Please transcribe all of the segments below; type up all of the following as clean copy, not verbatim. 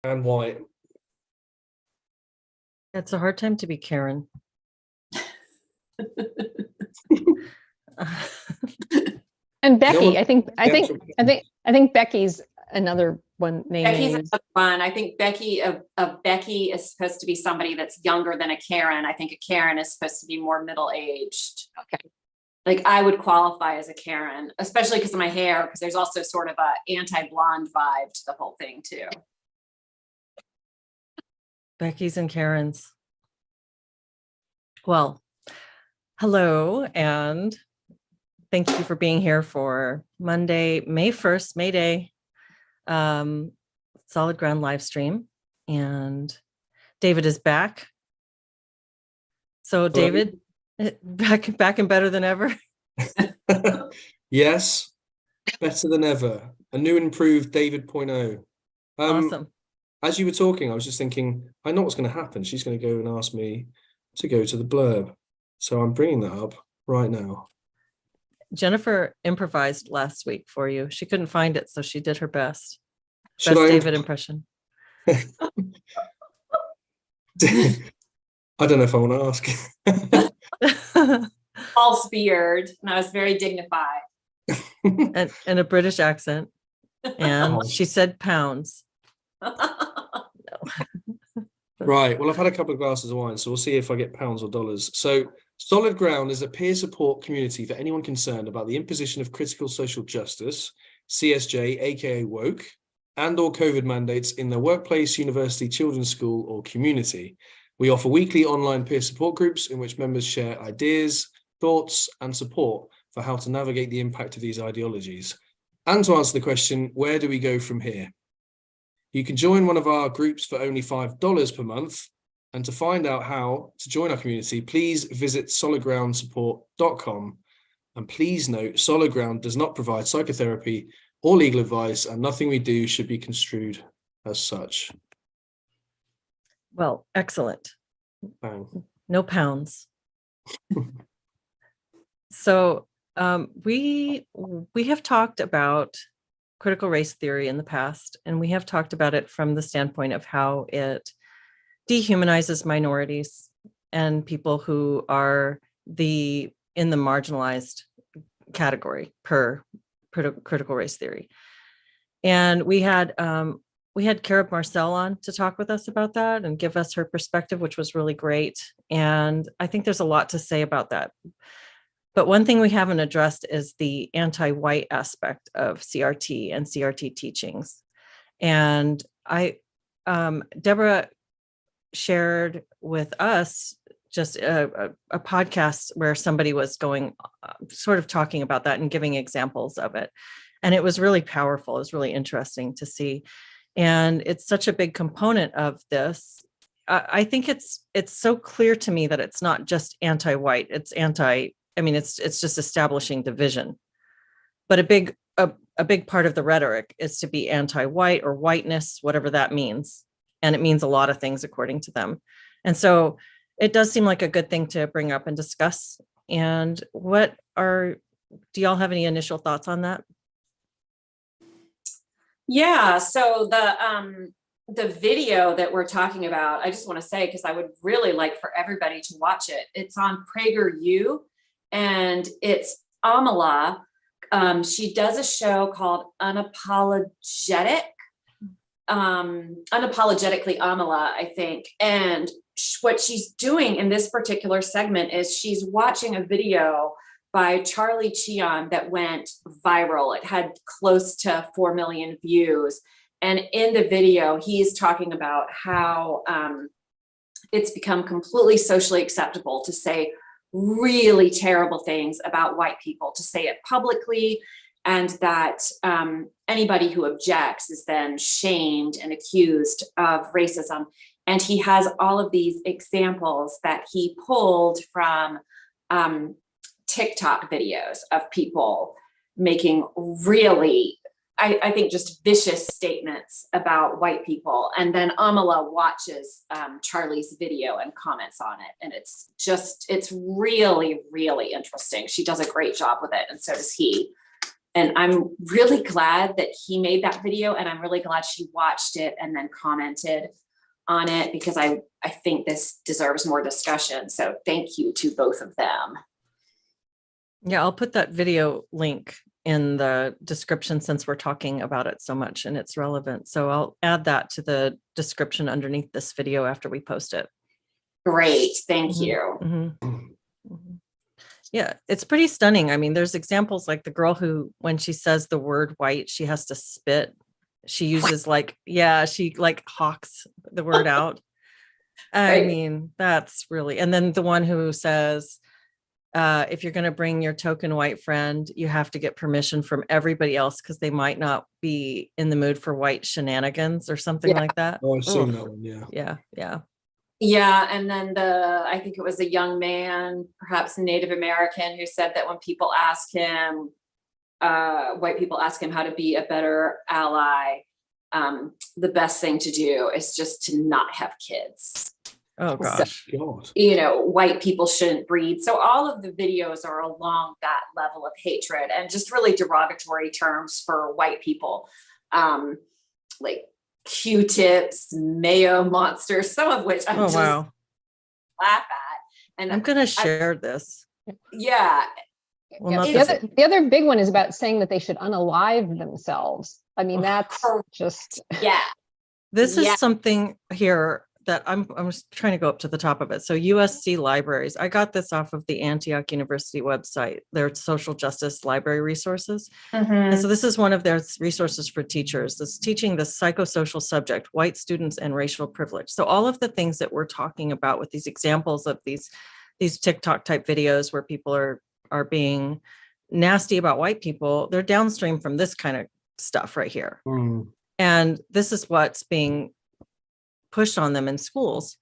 And white. It's a hard time to be Karen. And Becky, No I think Becky's another one name. Becky's another one. I think Becky is supposed to be somebody that's younger than a Karen. I think a Karen is supposed to be more middle-aged. Okay. Like I would qualify as a Karen, especially because of my hair, because there's also sort of a anti-blonde vibe to the whole thing too. Becky's and Karen's. Well, hello, and thank you for being here for Monday, May 1st, May Day, Solid Ground live stream. And David is back. So David, back and better than ever. Yes, better than ever. A new and improved David 0.0. Awesome. As you were talking, I was just thinking, I know what's going to happen. She's going to go and ask me to go to the blurb. So I'm bringing that up right now. Jennifer improvised last week for you. She couldn't find it, so she did her best. Should Best I David impression. I don't know if I want to ask. False beard, and I was very dignified. and a British accent. And Oh. she said pounds. Right. Well, I've had a couple of glasses of wine, so we'll see if I get pounds or dollars. So Solid Ground is a peer support community for anyone concerned about the imposition of critical social justice, CSJ, aka woke, and or COVID mandates in their workplace, university, children's school, or community. We offer weekly online peer support groups in which members share ideas, thoughts, and support for how to navigate the impact of these ideologies. And to answer the question, where do we go from here? You can join one of our groups for only $5 per month. And to find out how to join our community, please visit solidgroundsupport.com. And please note, Solid Ground does not provide psychotherapy or legal advice, and nothing we do should be construed as such. Well, excellent. Bang. No pounds. So we have talked about critical race theory in the past, and we have talked about it from the standpoint of how it dehumanizes minorities and people who are in the marginalized category per critical race theory. And we had Cara Marcel on to talk with us about that and give us her perspective, which was really great. And I think there's a lot to say about that. But one thing we haven't addressed is the anti-white aspect of CRT and CRT teachings. And Deborah shared with us just a podcast where somebody was going, sort of talking about that and giving examples of it. And it was really powerful. It was really interesting to see. And it's such a big component of this. I think it's so clear to me that it's not just anti-white, it's it's just establishing division. But a big part of the rhetoric is to be anti-white or whiteness, whatever that means. And it means a lot of things according to them. And so it does seem like a good thing to bring up and discuss. And do y'all have any initial thoughts on that? Yeah, so the video that we're talking about, I just want to say, because I would really like for everybody to watch it. It's on PragerU, and it's Amala. She does a show called Unapologetically Amala, I think. And what she's doing in this particular segment is she's watching a video by Charlie Cheon that went viral. It had close to 4 million views. And in the video, he's talking about how it's become completely socially acceptable to say really terrible things about white people, to say it publicly, and that anybody who objects is then shamed and accused of racism. And he has all of these examples that he pulled from TikTok videos of people making really, I think, just vicious statements about white people. And then Amala watches Charlie's video and comments on it. And it's really, really interesting. She does a great job with it, and so does he. And I'm really glad that he made that video, and I'm really glad she watched it and then commented on it, because I think this deserves more discussion. So thank you to both of them. Yeah, I'll put that video link in the description since we're talking about it so much and it's relevant. So I'll add that to the description underneath this video after we post it. Great, thank Mhm, you. mhm. Yeah, it's pretty stunning. I mean, there's examples like the girl who, when she says the word white, she has to spit. She uses she like hawks the word out. I Right. mean, that's really, and then the one who says, if you're going to bring your token white friend, you have to get permission from everybody else because they might not be in the mood for white shenanigans or something like that. Oh, I've seen Oof. that one. Yeah. Yeah. Yeah, and then I think it was a young man, perhaps a Native American, who said that when people ask him, white people ask him how to be a better ally, the best thing to do is just to not have kids. Oh gosh. God. White people shouldn't breed. So all of the videos are along that level of hatred and just really derogatory terms for white people. Like Q-tips, mayo monsters, some of which I'm just laugh at. And I'm gonna share this. Yeah. Well, the other big one is about saying that they should unalive themselves. I mean, that's just This is something here that I'm just trying to go up to the top of it. So USC libraries, I got this off of the Antioch University website, their social justice library resources. And so this is one of their resources for teachers. This teaching the psychosocial subject, white students and racial privilege. So all of the things that we're talking about with these examples of these TikTok type videos where people are being nasty about white people, they're downstream from this kind of stuff right here. And this is what's being pushed on them in schools.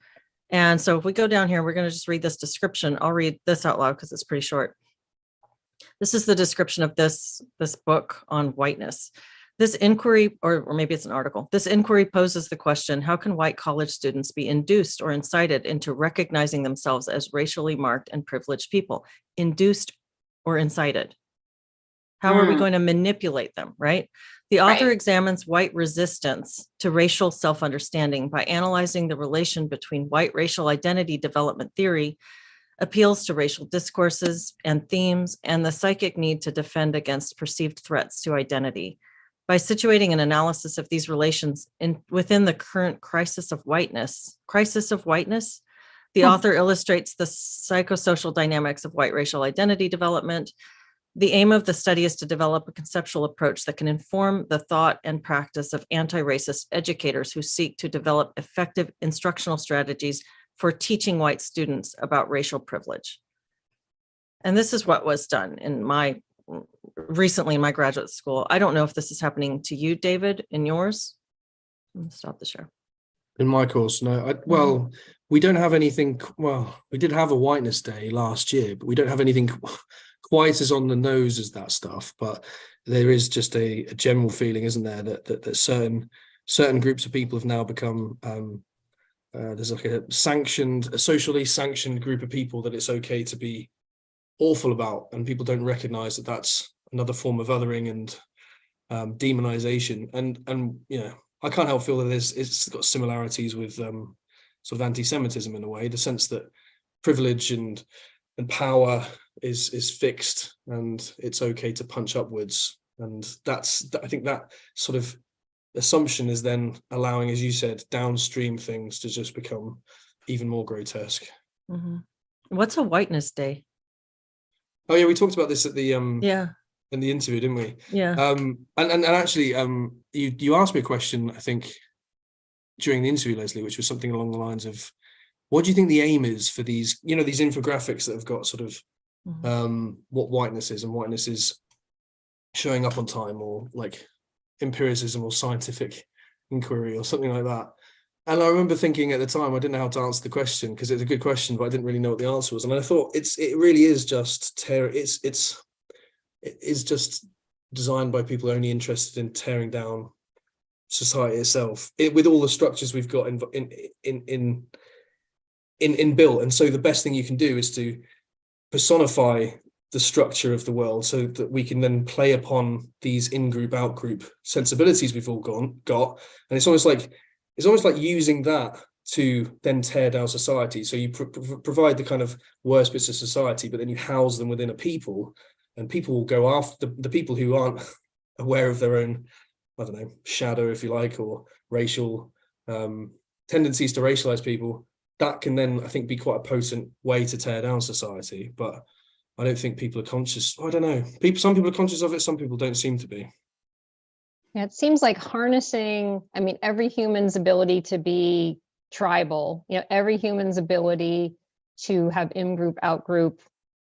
And so if we go down here, we're going to just read this description. I'll read this out loud because it's pretty short. This is the description of this book on whiteness. This inquiry, or maybe it's an article, this inquiry poses the question, how can white college students be induced or incited into recognizing themselves as racially marked and privileged people? Induced or incited? How are we going to manipulate them, right? The author examines white resistance to racial self-understanding by analyzing the relation between white racial identity development theory, appeals to racial discourses and themes, and the psychic need to defend against perceived threats to identity. By situating an analysis of these relations within the current crisis of whiteness, the author illustrates the psychosocial dynamics of white racial identity development. The aim of the study is to develop a conceptual approach that can inform the thought and practice of anti-racist educators who seek to develop effective instructional strategies for teaching white students about racial privilege. And this is what was done recently in my graduate school. I don't know if this is happening to you, David, in yours. I'm gonna stop the share. In my course, no. We don't have anything. Well, we did have a whiteness day last year, but we don't have anything quite as on the nose as that stuff. But there is just a general feeling, isn't there, that certain groups of people have now become there's like a socially sanctioned group of people that it's okay to be awful about, and people don't recognize that that's another form of othering and demonization. And I can't help feel that it's got similarities with sort of anti-Semitism in a way, the sense that privilege and power is fixed and it's okay to punch upwards. And I think that sort of assumption is then allowing, as you said, downstream things to just become even more grotesque. What's a whiteness day? Oh yeah, we talked about this at the in the interview, didn't we? Yeah. And actually, you asked me a question, I think, during the interview, Leslie, which was something along the lines of, what do you think the aim is for these, these infographics that have got sort of what whiteness is, and whiteness is showing up on time, or like empiricism or scientific inquiry or something like that. And I remember thinking at the time, I didn't know how to answer the question because it's a good question, but I didn't really know what the answer was. And I thought it really is just it's just designed by people only interested in tearing down society itself, with all the structures we've got in built. And so the best thing you can do is to personify the structure of the world, so that we can then play upon these in-group, out-group sensibilities we've all got. And it's almost like using that to then tear down society. So you provide the kind of worst bits of society, but then you house them within a people, and people will go after the people who aren't aware of their own, I don't know, shadow, if you like, or racial tendencies to racialize people. That can then, I think, be quite a potent way to tear down society. But I don't think people are conscious. I don't know. Some people are conscious of it. Some people don't seem to be. Yeah, it seems like harnessing, I mean, every human's ability to be tribal, every human's ability to have in-group, out-group,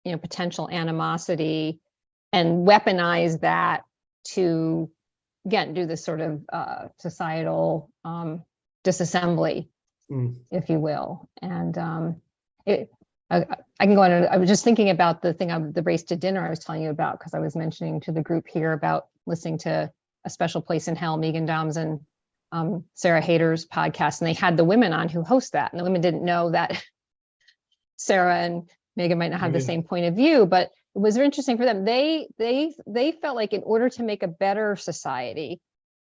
potential animosity, and weaponize that to, again, do this sort of societal disassembly, if you will. And I can go on. I was just thinking about the Race to Dinner I was telling you about, because I was mentioning to the group here about listening to A Special Place in Hell, Megan Doms and Sarah Hayter's podcast, and they had the women on who host that, and the women didn't know that Sarah and Megan might not have the same point of view, but it was interesting for them. They felt like in order to make a better society,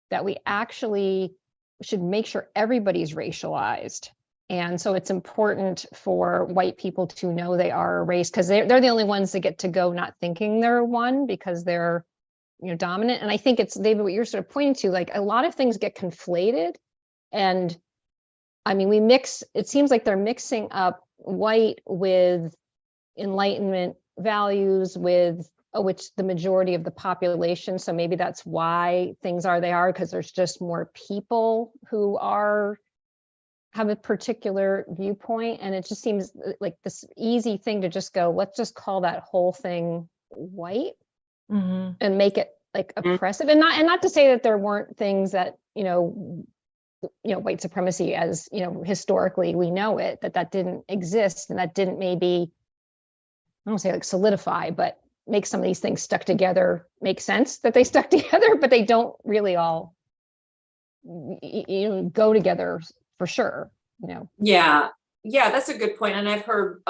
that we actually should make sure everybody's racialized. And so it's important for white people to know they are a race, because they're the only ones that get to go not thinking they're one, because they're dominant. And I think it's, David, what you're sort of pointing to, like a lot of things get conflated. And I mean, it seems like they're mixing up white with Enlightenment values, with which the majority of the population. So maybe that's why things are they are, because there's just more people who have a particular viewpoint. And it just seems like this easy thing to just go, let's just call that whole thing white. Mm-hmm. And make it like oppressive. And not to say that there weren't things that, white supremacy, as historically we know it, that didn't exist, and that didn't maybe, I don't say like solidify, but make some of these things stuck together make sense that they stuck together, but they don't really all go together for sure. Yeah, that's a good point. And I've heard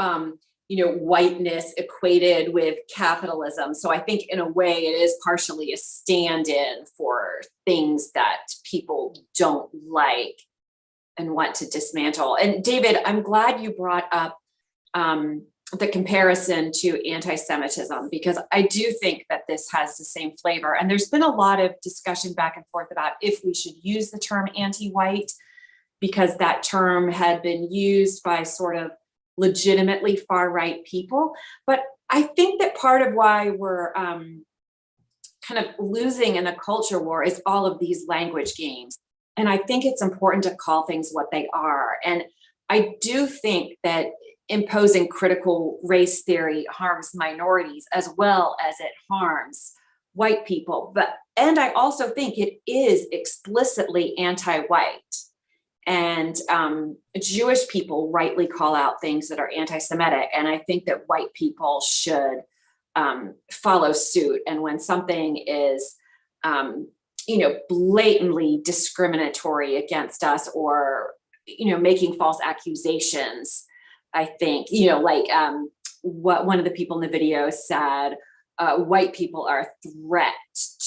whiteness equated with capitalism. So I think in a way it is partially a stand-in for things that people don't like and want to dismantle. And David, I'm glad you brought up the comparison to anti-Semitism, because I do think that this has the same flavor. And there's been a lot of discussion back and forth about if we should use the term anti-white, because that term had been used by sort of legitimately far-right people. But I think that part of why we're kind of losing in the culture war is all of these language games. And I think it's important to call things what they are. And I do think that imposing critical race theory harms minorities as well as it harms white people. And I also think it is explicitly anti-white. And Jewish people rightly call out things that are anti-Semitic. And I think that white people should follow suit. And when something is, blatantly discriminatory against us, or, making false accusations, I think, what one of the people in the video said, white people are a threat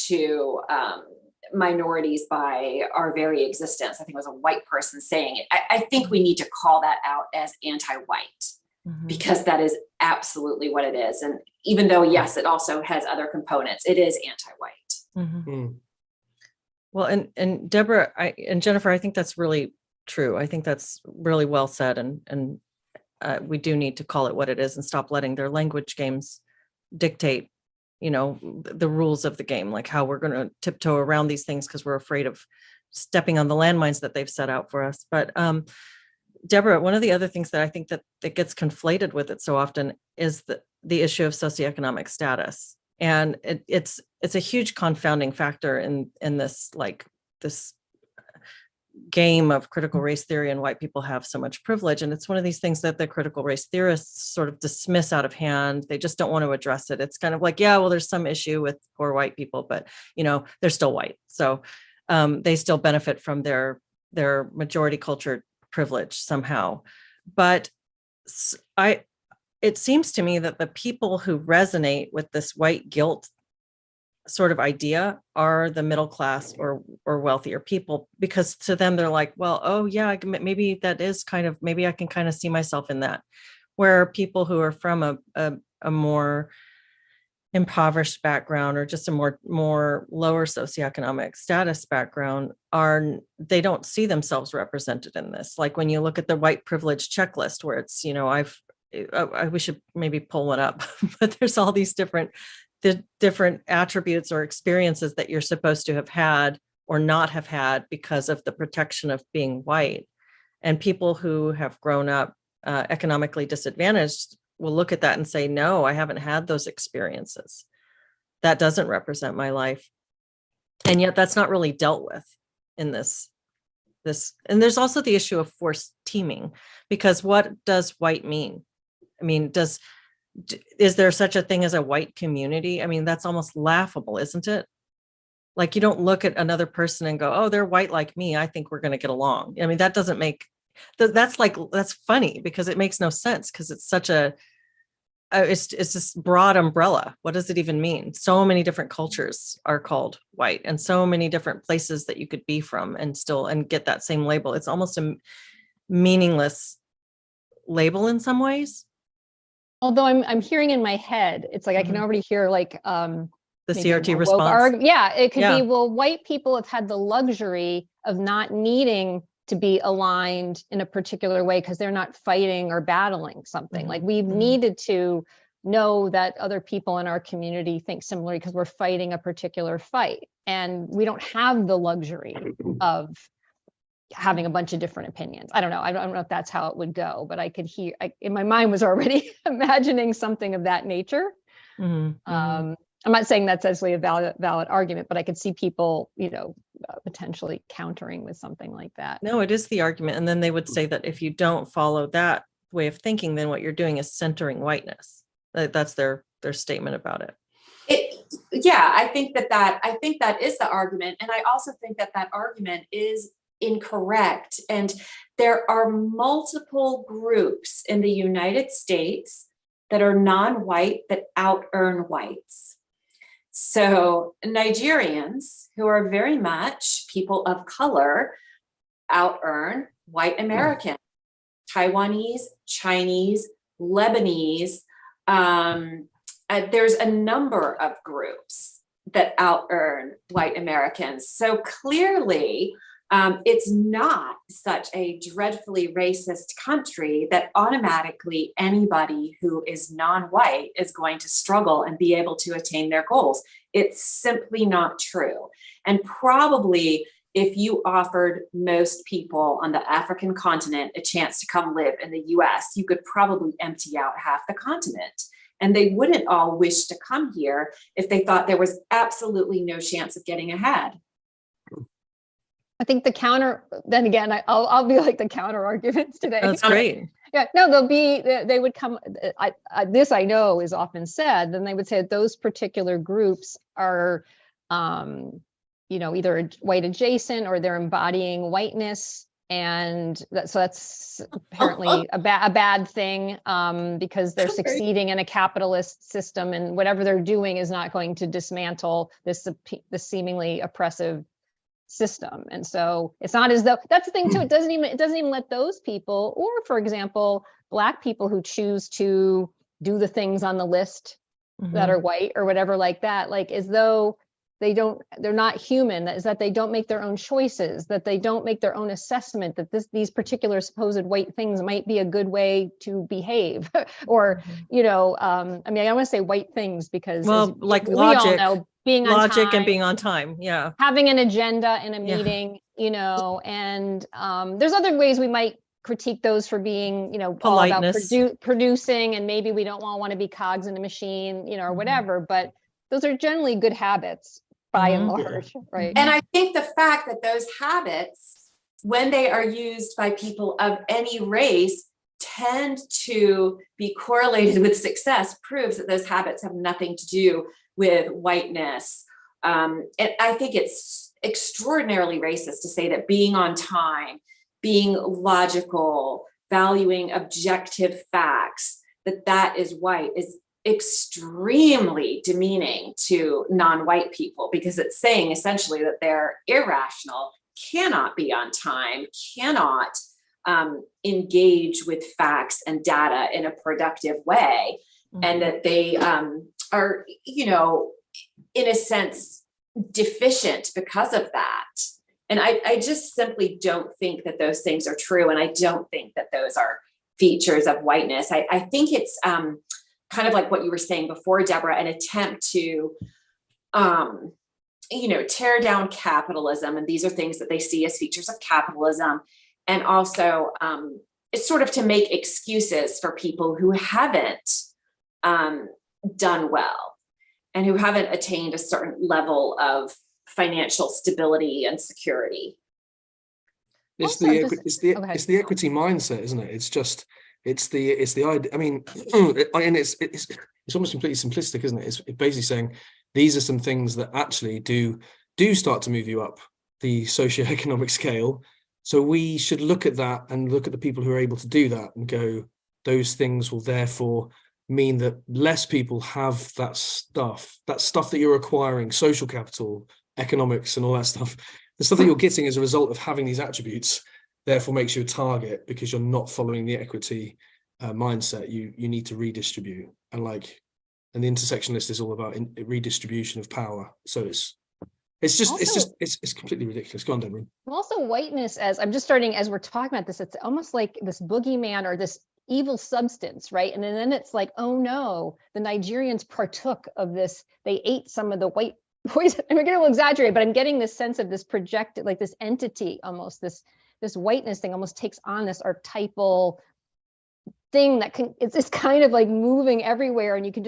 to minorities by our very existence. I think it was a white person saying it. I think we need to call that out as anti-white, because that is absolutely what it is. And even though, yes, it also has other components, it is anti-white. Well, and Deborah and Jennifer, I think that's really true. I think that's really well said. And we do need to call it what it is and stop letting their language games dictate the rules of the game, like how we're going to tiptoe around these things because we're afraid of stepping on the landmines that they've set out for us. But Deborah, one of the other things that I think that gets conflated with it so often is the issue of socioeconomic status. And it's a huge confounding factor in this, like this game of critical race theory, and white people have so much privilege. And it's one of these things that the critical race theorists sort of dismiss out of hand. They just don't want to address it. It's kind of like, yeah, well, there's some issue with poor white people, but they're still white. So they still benefit from their majority culture privilege somehow. But it seems to me that the people who resonate with this white guilt sort of idea are the middle class or wealthier people, because to them they're like, well, oh yeah, maybe that is kind of, maybe I can kind of see myself in that. Where people who are from a more impoverished background or just a more lower socioeconomic status background they don't see themselves represented in this. Like when you look at the white privilege checklist, where it's, we should maybe pull it up, but there's all these different attributes or experiences that you're supposed to have had or not have had because of the protection of being white. And people who have grown up economically disadvantaged will look at that and say, no, I haven't had those experiences. That doesn't represent my life. And yet that's not really dealt with in this. And there's also the issue of forced teaming, because what does white mean? I mean, is there such a thing as a white community? I mean, that's almost laughable, isn't it? Like, you don't look at another person and go, oh, they're white like me, I think we're going to get along. I mean, that doesn't make, that's funny, because it makes no sense, because it's such it's this broad umbrella. What does it even mean? So many different cultures are called white, and so many different places that you could be from and get that same label. It's almost a meaningless label in some ways. Although I'm hearing in my head, it's like I can already hear like the CRT response. It could be, well, white people have had the luxury of not needing to be aligned in a particular way because they're not fighting or battling something. Like we've needed to know that other people in our community think similarly because we're fighting a particular fight, and we don't have the luxury of having a bunch of different opinions. I don't know if that's how it would go, but I could hear, in my mind was already imagining something of that nature. I'm not saying that's actually a valid argument, but I could see people, potentially countering with something like that. No, it is the argument. And then they would say that if you don't follow that way of thinking, then what you're doing is centering whiteness. That's their statement about it. I think that is the argument. And I also think that argument is incorrect. And there are multiple groups in the United States that are non-white that out-earn whites. So Nigerians, who are very much people of color, out-earn white Americans, Taiwanese, Chinese, Lebanese. There's a number of groups that out-earn white Americans. So clearly, it's not such a dreadfully racist country that automatically anybody who is non-white is going to struggle and be able to attain their goals. It's simply not true. And probably if you offered most people on the African continent a chance to come live in the US, you could probably empty out half the continent. And they wouldn't all wish to come here if they thought there was absolutely no chance of getting ahead. I think then again, I'll be like the counter arguments today. That's great. Yeah, no, they would come, this I know is often said, then they would say that those particular groups are, either white adjacent or they're embodying whiteness. And so that's apparently a bad thing, because they're succeeding in a capitalist system, and whatever they're doing is not going to dismantle this seemingly oppressive system. And so it's not as though, that's the thing too, it doesn't even let those people, or for example, Black people who choose to do the things on the list that are white or whatever like that, like as though they're not human, that is that they don't make their own choices, that they don't make their own assessment that these particular supposed white things might be a good way to behave. Or, I mean, I want to say white things because like we logic, all know, being on logic time, and being on time. Yeah. Having an agenda in a meeting, and there's other ways we might critique those for being, all about producing, and maybe we don't want to be cogs in a machine, or whatever, but those are generally good habits by and large, right? And I think the fact that those habits, when they are used by people of any race, tend to be correlated with success proves that those habits have nothing to do with whiteness. And I think it's extraordinarily racist to say that being on time, being logical, valuing objective facts, that is white is extremely demeaning to non-white people, because it's saying essentially that they're irrational, cannot be on time, cannot engage with facts and data in a productive way, and that they are, in a sense, deficient because of that. And I just simply don't think that those things are true. And I don't think that those are features of whiteness. I think it's kind of like what you were saying before, Deborah, an attempt to, tear down capitalism. And these are things that they see as features of capitalism. And also it's sort of to make excuses for people who haven't done well and who haven't attained a certain level of financial stability and security. It's Also, the equity mindset, isn't it? It's the idea. I mean, and it's almost completely simplistic, isn't it? It's basically saying these are some things that actually do start to move you up the socioeconomic scale. So we should look at that and look at the people who are able to do that and go, those things will therefore mean that less people have that stuff that you're acquiring, social capital, economics, and all that stuff. The stuff that you're getting as a result of having these attributes therefore makes you a target, because you're not following the equity mindset. You need to redistribute, and the intersectionalist is all about redistribution of power. So it's completely ridiculous. Go on, Deborah. Also, whiteness, as I'm just starting, as we're talking about this, it's almost like this boogeyman or this evil substance, right? And then it's like, oh no, the Nigerians partook of this. They ate some of the white poison. I'm going to exaggerate, but I'm getting this sense of this projected, like this entity, almost this whiteness thing almost takes on this archetypal thing that it's kind of like moving everywhere, and you could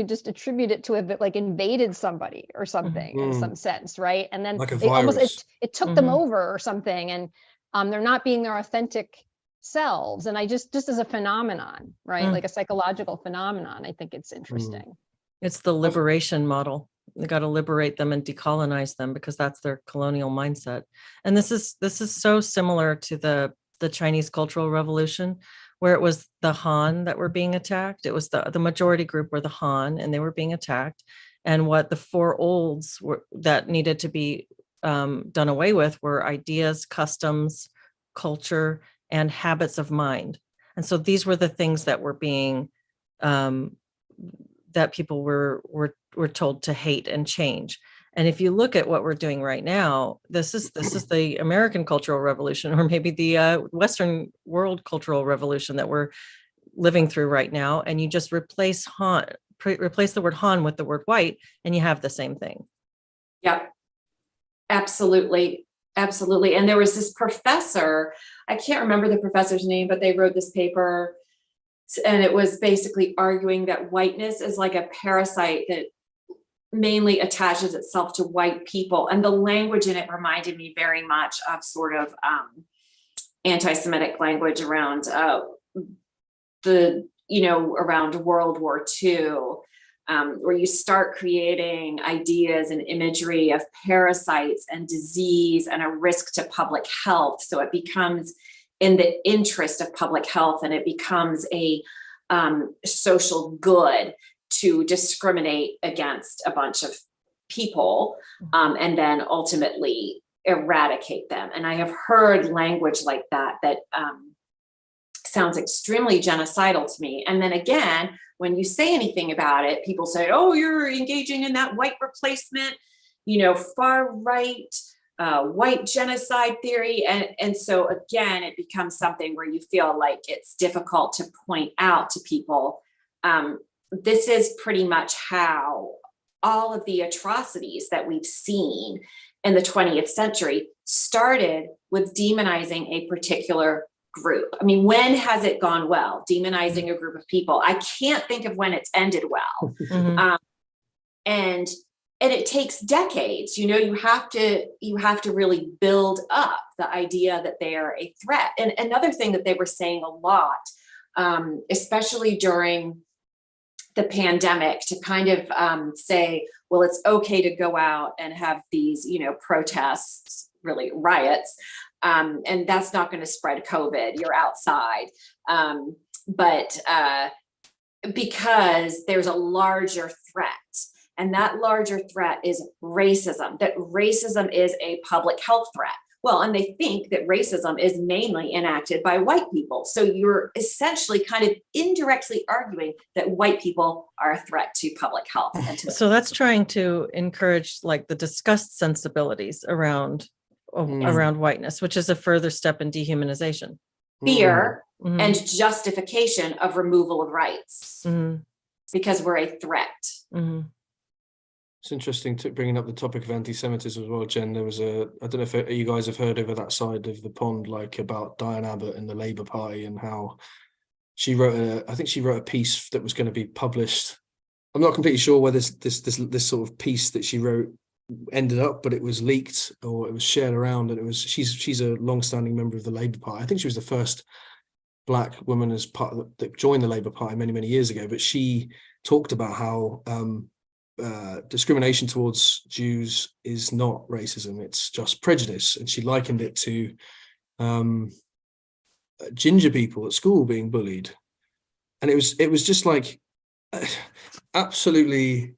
just attribute it to have like invaded somebody or something in some sense, right? And then like a they virus. almost it took them over or something, and they're not being their authentic selves. And I just as a phenomenon, right? Like a psychological phenomenon, I think it's interesting. It's the liberation model. They got to liberate them and decolonize them, because that's their colonial mindset. And this is so similar to the Chinese Cultural Revolution, where it was the Han that were being attacked. It was the majority group were the Han, and they were being attacked. And what the four olds were that needed to be done away with were ideas, customs, culture, and habits of mind. And so these were the things that were being that people were told to hate and change. And if you look at what we're doing right now, this is the American Cultural Revolution, or maybe the Western world cultural revolution that we're living through right now. And you just replace the word Han with the word white, and you have the same thing. Yep, absolutely. Absolutely. And there was this professor, I can't remember the professor's name, but they wrote this paper, and it was basically arguing that whiteness is like a parasite that mainly attaches itself to white people. And the language in it reminded me very much of sort of anti-Semitic language around around World War II, where you start creating ideas and imagery of parasites and disease and a risk to public health. So it becomes in the interest of public health, and it becomes a social good to discriminate against a bunch of people, and then ultimately eradicate them. And I have heard language like that sounds extremely genocidal to me. And then again, when you say anything about it, people say, oh, you're engaging in that white replacement, far right, white genocide theory. And so again, it becomes something where you feel like it's difficult to point out to people. This is pretty much how all of the atrocities that we've seen in the 20th century started, with demonizing a particular group. I mean, when has it gone well? Demonizing a group of people. I can't think of when it's ended well. And it takes decades. You have to really build up the idea that they are a threat. And another thing that they were saying a lot, especially during the pandemic, to kind of say, well, it's okay to go out and have these, protests, really riots, and that's not going to spread COVID. You're outside. But because there's a larger threat. And that larger threat is racism, that racism is a public health threat. Well, and they think that racism is mainly enacted by white people. So you're essentially kind of indirectly arguing that white people are a threat to public health. And to So that's trying to encourage like the disgust sensibilities around whiteness, which is a further step in dehumanization. Fear and justification of removal of rights because we're a threat. It's interesting to bringing up the topic of anti-Semitism as well, Jen. There was I don't know if you guys have heard over that side of the pond, like about Diane Abbott and the Labour Party and how she wrote I think she wrote a piece that was going to be published. I'm not completely sure where this sort of piece that she wrote ended up, but it was leaked or it was shared around, and it was she's a long-standing member of the Labour Party. I think she was the first Black woman as part of that joined the Labour Party many years ago, but she talked about how discrimination towards Jews is not racism, it's just prejudice, and she likened it to ginger people at school being bullied, and it was just like absolutely,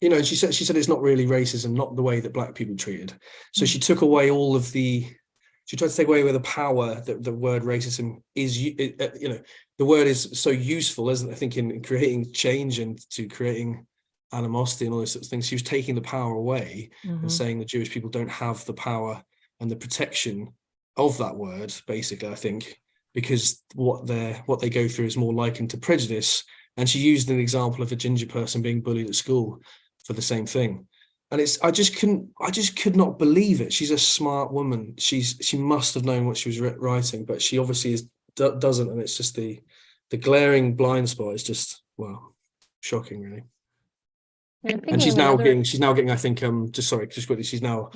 you know. And she said it's not really racism, not the way that Black people treated. So she took away all of the. She tried to take away the power that the word racism is. You know, the word is so useful, isn't it? I think in creating change and to creating animosity and all those sorts of things. She was taking the power away and saying the Jewish people don't have the power and the protection of that word, basically, I think, because what they go through is more likened to prejudice. And she used an example of a ginger person being bullied at school for the same thing. And I just could not believe it. She's a smart woman. She must have known what she was writing, but she obviously doesn't. And it's just the glaring blind spot is just, well, shocking, really. And she's now getting, I think, just quickly, she's now,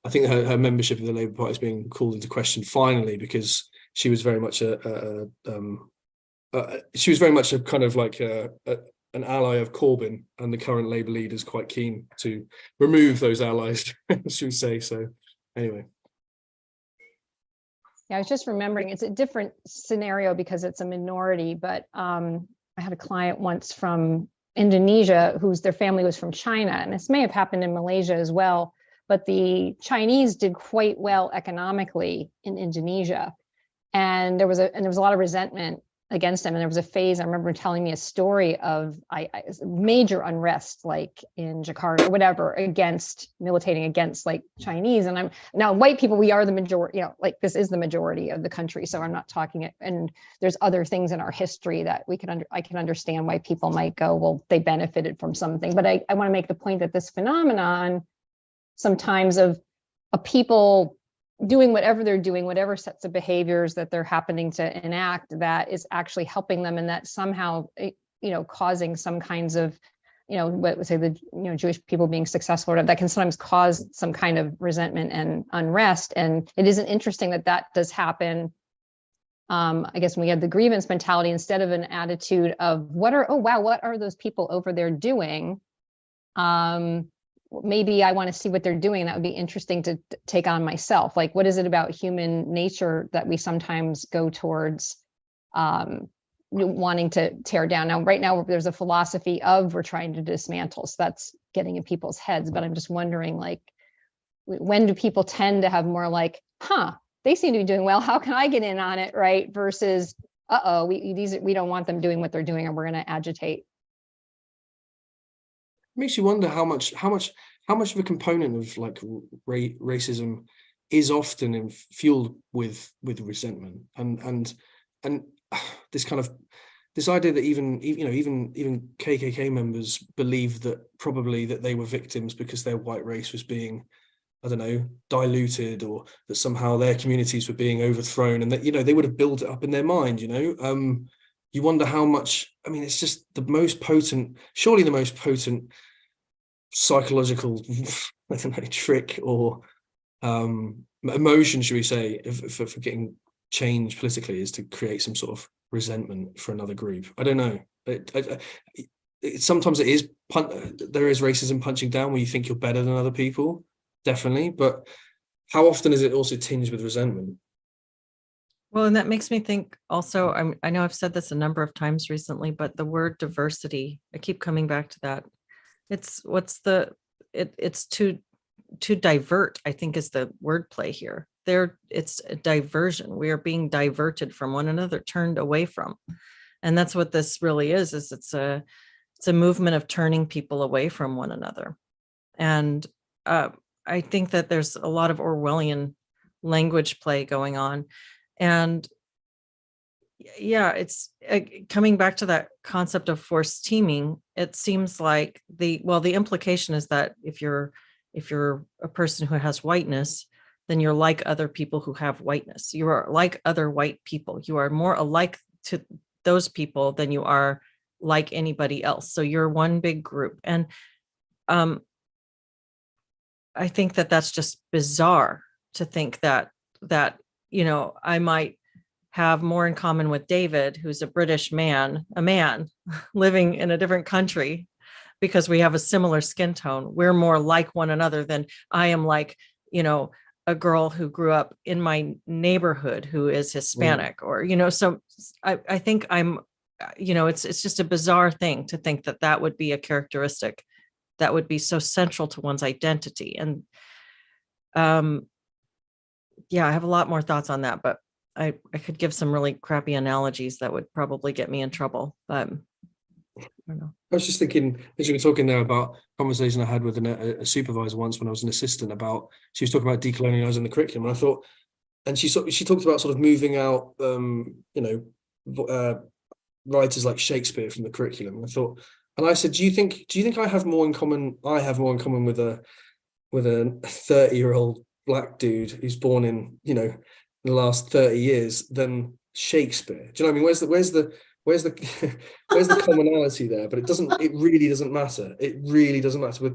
I think her membership of the Labour Party is being called into question finally, because she was very much a kind of like an ally of Corbyn, and the current Labour leader is quite keen to remove those allies, should we say. So anyway. Yeah, I was just remembering, it's a different scenario because it's a minority, but I had a client once from Indonesia their family was from China, and this may have happened in Malaysia as well, but the Chinese did quite well economically in Indonesia, and there was a lot of resentment against them. And there was a phase, I remember telling me a story of major unrest, like in Jakarta or whatever, militating against like Chinese. And I'm now white people, we are the majority, you know, like this is the majority of the country. So I'm not talking it. And there's other things in our history that I can understand why people might go, well, they benefited from something. But I want to make the point that this phenomenon sometimes of people doing whatever they're doing, whatever sets of behaviors that they're happening to enact, that is actually helping them, and that somehow, you know, causing some kinds of, you know, what would say the, you know, Jewish people being successful, or that can sometimes cause some kind of resentment and unrest. And it isn't interesting that does happen. I guess when we have the grievance mentality, instead of an attitude of what are those people over there doing? Maybe I want to see what they're doing. That would be interesting to take on myself. Like, what is it about human nature that we sometimes go towards wanting to tear down? Now, right now, there's a philosophy of we're trying to dismantle. So that's getting in people's heads. But I'm just wondering, like, when do people tend to have more like, they seem to be doing well, how can I get in on it, right? Versus, we don't want them doing what they're doing, and we're going to agitate. Makes you wonder how much of a component of like racism is often fueled with resentment and this kind of this idea that even KKK members believe that probably that they were victims because their white race was being, I don't know, diluted, or that somehow their communities were being overthrown, and that, you know, they would have built it up in their mind, you know. You wonder how much, I mean, it's just surely the most potent psychological, I don't know, trick or emotion, should we say, for getting change politically, is to create some sort of resentment for another group. I don't know. Sometimes there is racism punching down where you think you're better than other people, definitely. But how often is it also tinged with resentment? Well, and that makes me think also, I know I've said this a number of times recently, but the word diversity, I keep coming back to that. It's to divert, I think, is the wordplay here. It's a diversion. We are being diverted from one another, turned away from. And that's what this really is it's a movement of turning people away from one another. And I think that there's a lot of Orwellian language play going on. And yeah, it's coming back to that concept of forced teaming. It seems like the implication is that if you're a person who has whiteness, then you're like other people who have whiteness. You are like other white people. You are more alike to those people than you are like anybody else. So you're one big group. And I think that that's just bizarre to think that I might have more in common with David, who's a British man, a man living in a different country, because we have a similar skin tone. We're more like one another than I am like, a girl who grew up in my neighborhood who is Hispanic, or, so I think it's just a bizarre thing to think that that would be a characteristic that would be so central to one's identity. And I have a lot more thoughts on that, but I could give some really crappy analogies that would probably get me in trouble, but I don't know. I was just thinking, as you were talking there about a conversation I had with a supervisor once when I was an assistant she was talking about decolonializing the curriculum. And I thought, and she talked about sort of moving out, writers like Shakespeare from the curriculum. And I thought, and I said, do you think I have more in common? I have more in common with a 30-year-old black dude who's born in, the last 30 years than Shakespeare. Do you know what I mean? Where's the commonality there? But it really doesn't matter. It really doesn't matter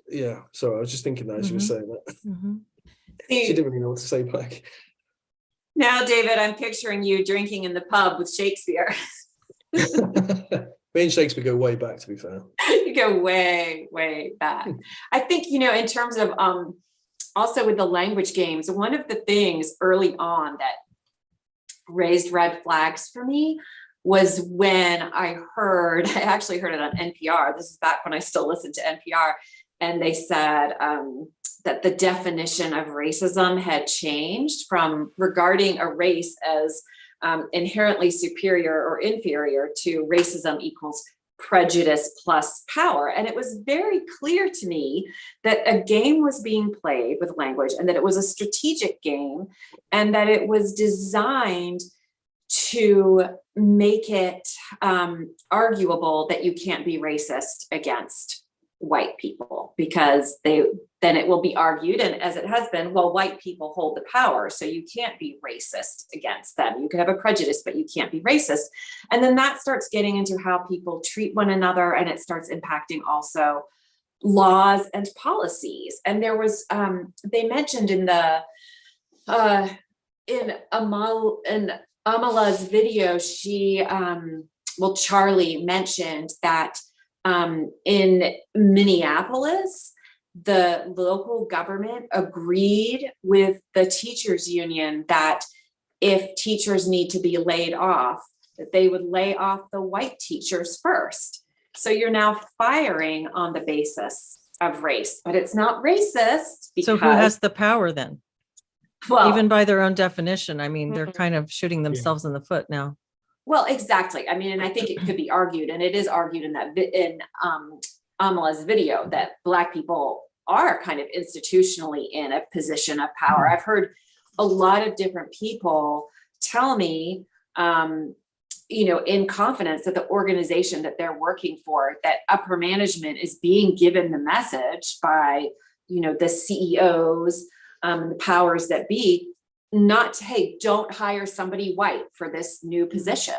yeah. Sorry, I was just thinking that as you were saying that. Mm-hmm. She didn't really know what to say back. Now, David, I'm picturing you drinking in the pub with Shakespeare. Me and Shakespeare go way back, to be fair. You go way, way back. I think, in terms of also with the language games, one of the things early on that raised red flags for me was when I actually heard it on NPR. This is back when I still listened to NPR. And they said that the definition of racism had changed from regarding a race as inherently superior or inferior to racism equals prejudice plus power. And it was very clear to me that a game was being played with language, and that it was a strategic game, and that it was designed to make it arguable that you can't be racist against white people, because then it will be argued, and as it has been, well, white people hold the power, so you can't be racist against them. You can have a prejudice, but you can't be racist. And then that starts getting into how people treat one another, and it starts impacting also laws and policies. And there was they mentioned in the in Amala's video, Charlie mentioned that in Minneapolis, the local government agreed with the teachers union that if teachers need to be laid off, that they would lay off the white teachers first. So you're now firing on the basis of race, but it's not racist. So who has the power then? Well, even by their own definition, I mean, they're kind of shooting themselves in the foot now. Well, exactly. I mean, and I think it could be argued, and it is argued in Amala's video, that Black people are kind of institutionally in a position of power. I've heard a lot of different people tell me, in confidence, that the organization that they're working for, that upper management is being given the message by, the CEOs, the powers that be, hey, don't hire somebody white for this new position.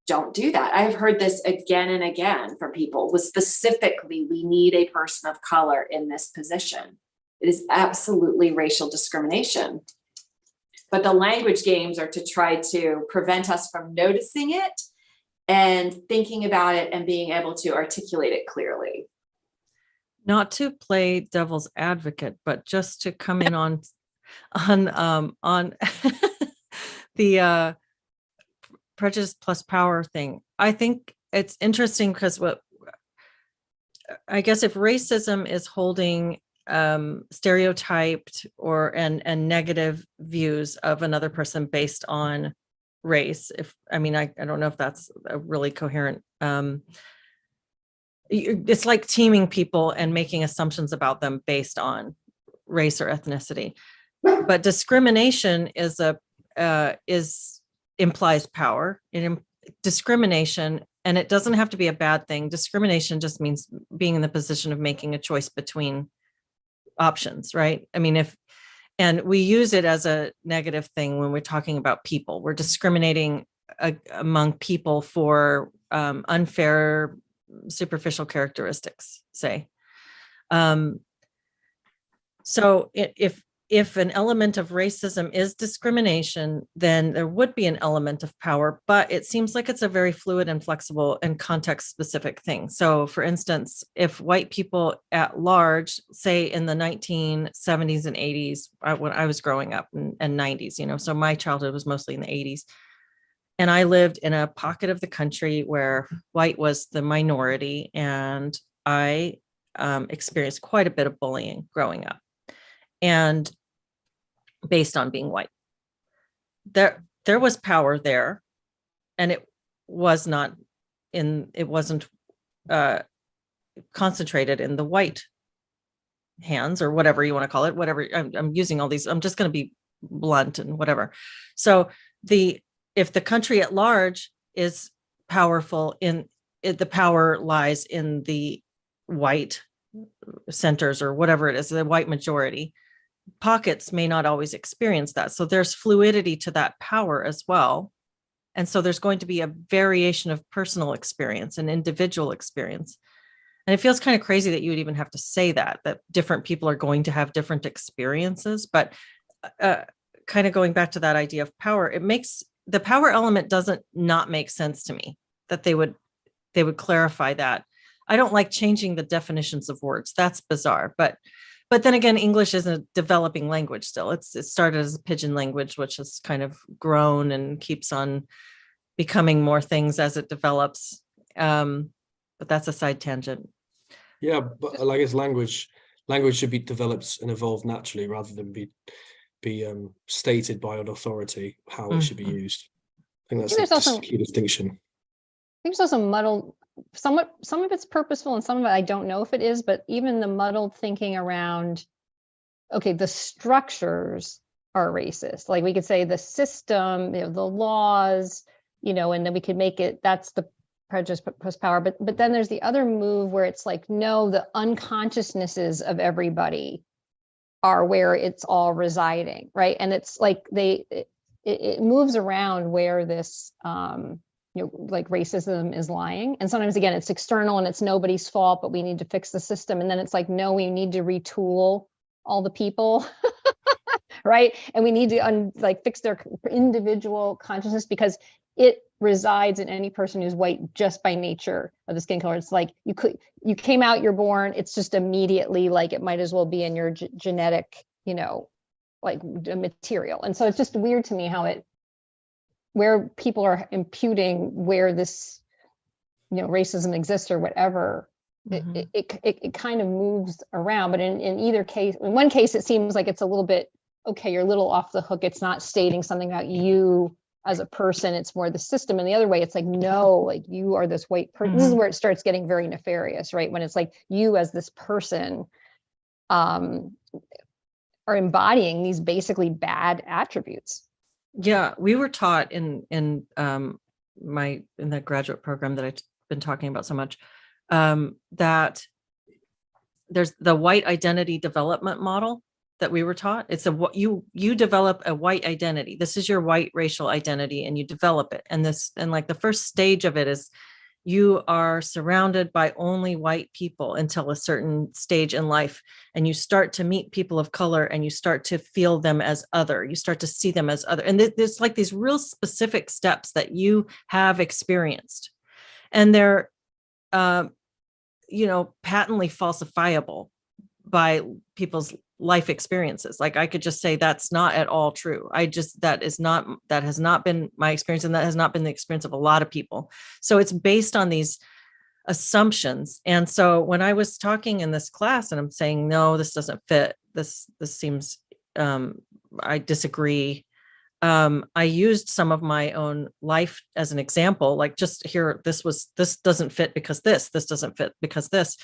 Don't do that. I've heard this again and again from people with specifically, we need a person of color in this position. It is absolutely racial discrimination. But the language games are to try to prevent us from noticing it and thinking about it and being able to articulate it clearly. Not to play devil's advocate, but just to come in on the prejudice plus power thing. I think it's interesting because I guess if racism is holding stereotyped and negative views of another person based on race, I don't know if that's a really coherent, it's like teaming people and making assumptions about them based on race or ethnicity. But discrimination implies power. Discrimination, and it doesn't have to be a bad thing. Discrimination just means being in the position of making a choice between options, right? And we use it as a negative thing when we're talking about people. We're discriminating among people for unfair, superficial characteristics, say. So if an element of racism is discrimination, then there would be an element of power, but it seems like it's a very fluid and flexible and context specific thing. So for instance, if white people at large, say in the 1970s and 80s, when I was growing up, and 90s, so my childhood was mostly in the 80s. And I lived in a pocket of the country where white was the minority, and I experienced quite a bit of bullying growing up. And based on being white, there was power there, and it wasn't concentrated in the white hands, or whatever you want to call it. Whatever, I'm using all these. I'm just going to be blunt and whatever. So if the country at large is powerful, the power lies in the white centers, or whatever it is, the white majority. Pockets may not always experience that. So there's fluidity to that power as well. And so there's going to be a variation of personal experience and individual experience. And it feels kind of crazy that you would even have to say that different people are going to have different experiences. But kind of going back to that idea of power, it makes the power element doesn't not make sense to me, that they would clarify that. I don't like changing the definitions of words. That's bizarre. But then again, English is a developing language still. It started as a pidgin language, which has kind of grown and keeps on becoming more things as it develops. But that's a side tangent. Yeah, but I guess language should be developed and evolved naturally, rather than be stated by an authority how it should be used. I think that's a key distinction. I think there's also muddled. Some of it's purposeful, and some of it I don't know if it is, but even the muddled thinking around, okay, the structures are racist. Like we could say the system, the laws, and then we could make it, that's the prejudice plus power. But then there's the other move where it's like, no, the unconsciousnesses of everybody are where it's all residing, right? And it's like it moves around where this like racism is lying. And sometimes again, it's external and it's nobody's fault, but we need to fix the system. And then it's like, no, we need to retool all the people, right? And we need to fix their individual consciousness, because it resides in any person who's white just by nature of the skin color. It's like you came out, you're born, it's just immediately like it might as well be in your genetic, like material. And so it's just weird to me how where people are imputing where this, racism exists or whatever, it kind of moves around. But in either case, in one case, it seems like it's a little bit, okay, you're a little off the hook. It's not stating something about you as a person, it's more the system. And the other way, it's like, no, like you are this white person. This is where it starts getting very nefarious, right? When it's like you as this person are embodying these basically bad attributes. Yeah, we were taught in the graduate program that I've been talking about so much, that there's the white identity development model that we were taught. It's you develop a white identity. This is your white racial identity, and you develop it. And like the first stage of it is you are surrounded by only white people until a certain stage in life. And you start to meet people of color, and you start to feel them as other. You start to see them as other. And there's like these real specific steps that you have experienced. And they're, patently falsifiable by people's life experiences. Like I could just say that's not at all true. That has not been my experience, and that has not been the experience of a lot of people. So it's based on these assumptions. And so when I was talking in this class and I'm saying, no, this doesn't fit, this seems, I disagree. I used some of my own life as an example, like just here, this doesn't fit because this doesn't fit because this.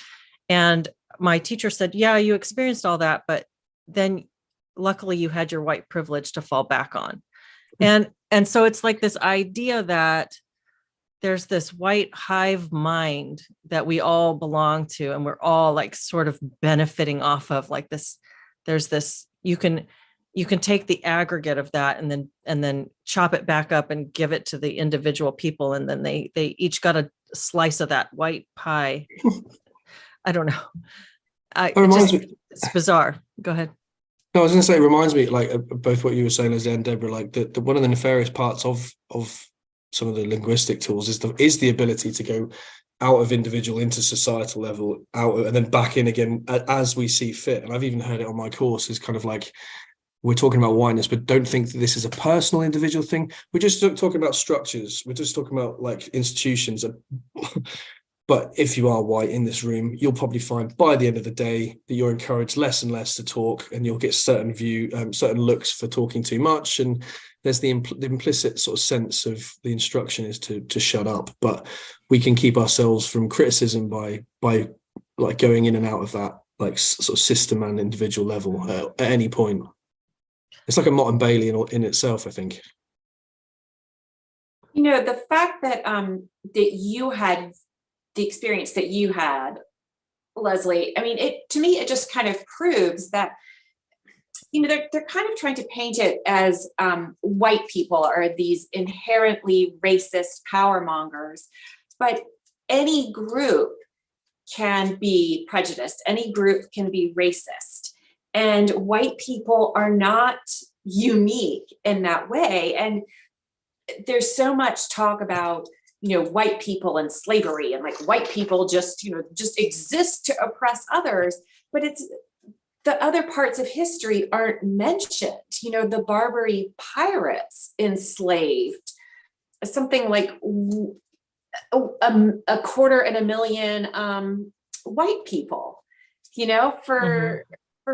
And my teacher said, yeah, you experienced all that, but then luckily you had your white privilege to fall back on. And so it's like this idea that there's this white hive mind that we all belong to, and we're all like sort of benefiting off of like this. There's this, you can take the aggregate of that and then chop it back up and give it to the individual people. And then they each got a slice of that white pie. I don't know. It's bizarre. Go ahead. No, I was going to say, it reminds me like both what you were saying, Leslie and Deborah, like the one of the nefarious parts of some of the linguistic tools is the ability to go out of individual into societal level, and then back in again as we see fit. And I've even heard it on my course, is kind of like, we're talking about whiteness, but don't think that this is a personal individual thing. We're just talking about structures. We're just talking about like institutions. But if you are white in this room, you'll probably find by the end of the day that you're encouraged less and less to talk, and you'll get certain looks for talking too much. And there's the implicit sort of sense of the instruction is to shut up. But we can keep ourselves from criticism by like going in and out of that like sort of system and individual level at any point. It's like a Mott and Bailey in itself, I think. You know, the fact that that you had the experience that you had, Leslie, I mean, to me, it just kind of proves that, you know, they're kind of trying to paint it as white people are these inherently racist power mongers, but any group can be prejudiced, any group can be racist, and white people are not unique in that way. And there's so much talk about, you know, white people and slavery, and like white people just exist to oppress others, but it's the other parts of history aren't mentioned. You know, the Barbary pirates enslaved something like a quarter in a million white people, you know, for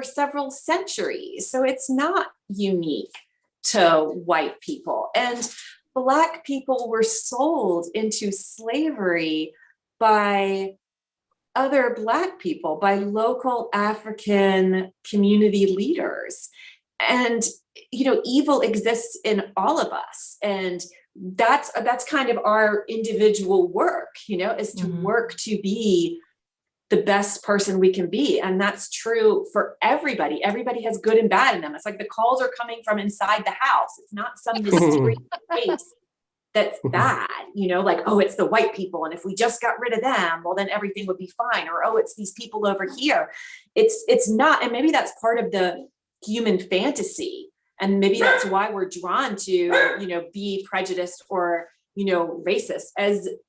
several centuries. So it's not unique to white people. And Black people were sold into slavery by other Black people, by local African community leaders. And, you know, evil exists in all of us. And that's kind of our individual work, you know, is to work to be the best person we can be. And that's true for everybody. Everybody has good and bad in them. It's like the calls are coming from inside the house. It's not some mysterious place that's bad, you know, like, oh, it's the white people, and if we just got rid of them, well, then everything would be fine. Or, oh, it's these people over here. It's not. And maybe that's part of the human fantasy. And maybe that's why we're drawn to, you know, be prejudiced or, you know, racist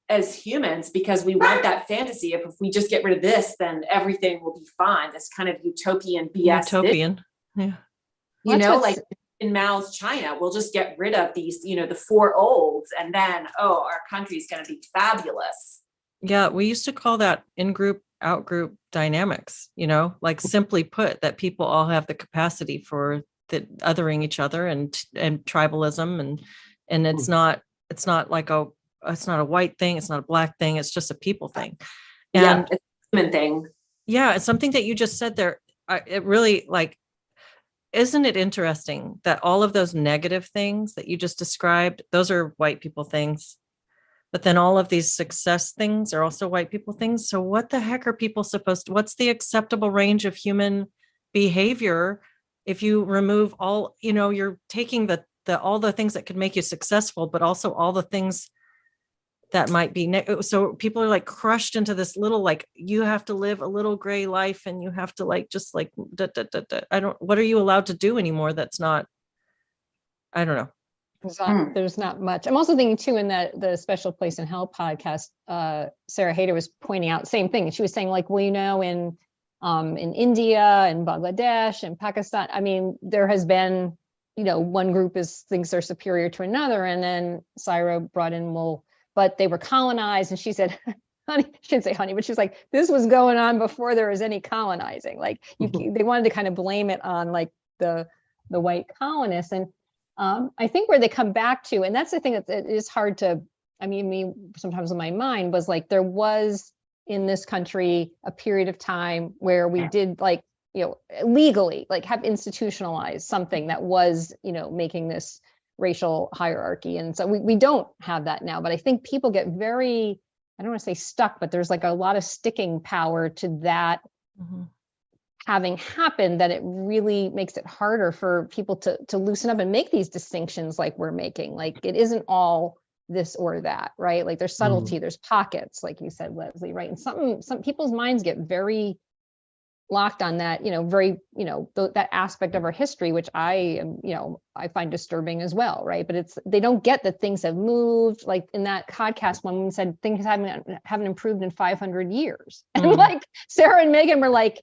as humans, because we want that fantasy of, if we just get rid of this, then everything will be fine. This kind of utopian BS. Utopian. Yeah. You know, like in Mao's China, we'll just get rid of these, you know, the four olds, and then, oh, our country's going to be fabulous. Yeah. We used to call that in-group, out-group dynamics, you know, like simply put, that people all have the capacity for the othering each other and tribalism. And it's not like it's not a white thing. It's not a Black thing. It's just a people thing. And it's a human thing. Yeah. It's something that you just said there. It really, like, isn't it interesting that all of those negative things that you just described, those are white people things, but then all of these success things are also white people things. So what the heck are people supposed to, what's the acceptable range of human behavior if you remove all, you know, you're taking all the things that could make you successful, but also all the things that might be so people are like crushed into this little, like, you have to live a little gray life, and you have to like just like what are you allowed to do anymore? That's not, I don't know. There's not much. I'm also thinking too, in that the Special Place in Hell podcast, Sarah Hayter was pointing out the same thing. She was saying, like, well, you know, in in India and Bangladesh and Pakistan. I mean, there has been, one group thinks they're superior to another. And then Syra brought in, well, but they were colonized. And she said, honey, she didn't say honey, but she's like, this was going on before there was any colonizing. Like they wanted to kind of blame it on like the white colonists. And I think where they come back to, and that's the thing that it is hard to, me sometimes in my mind was like, there was in this country a period of time where we did like, legally like have institutionalized something that was, making this racial hierarchy. And so we don't have that now, but I think people get very, I don't want to say stuck, but there's like a lot of sticking power to that having happened, that it really makes it harder for people to loosen up and make these distinctions like we're making. Like it isn't all this or that, right? Like there's subtlety, there's pockets, like you said, Leslie, right? And some people's minds get very locked on that, very, that aspect of our history, which I am, I find disturbing as well, right? But they don't get that things have moved. Like in that podcast, one woman said things haven't improved in 500 years. And like Sarah and Megan were like,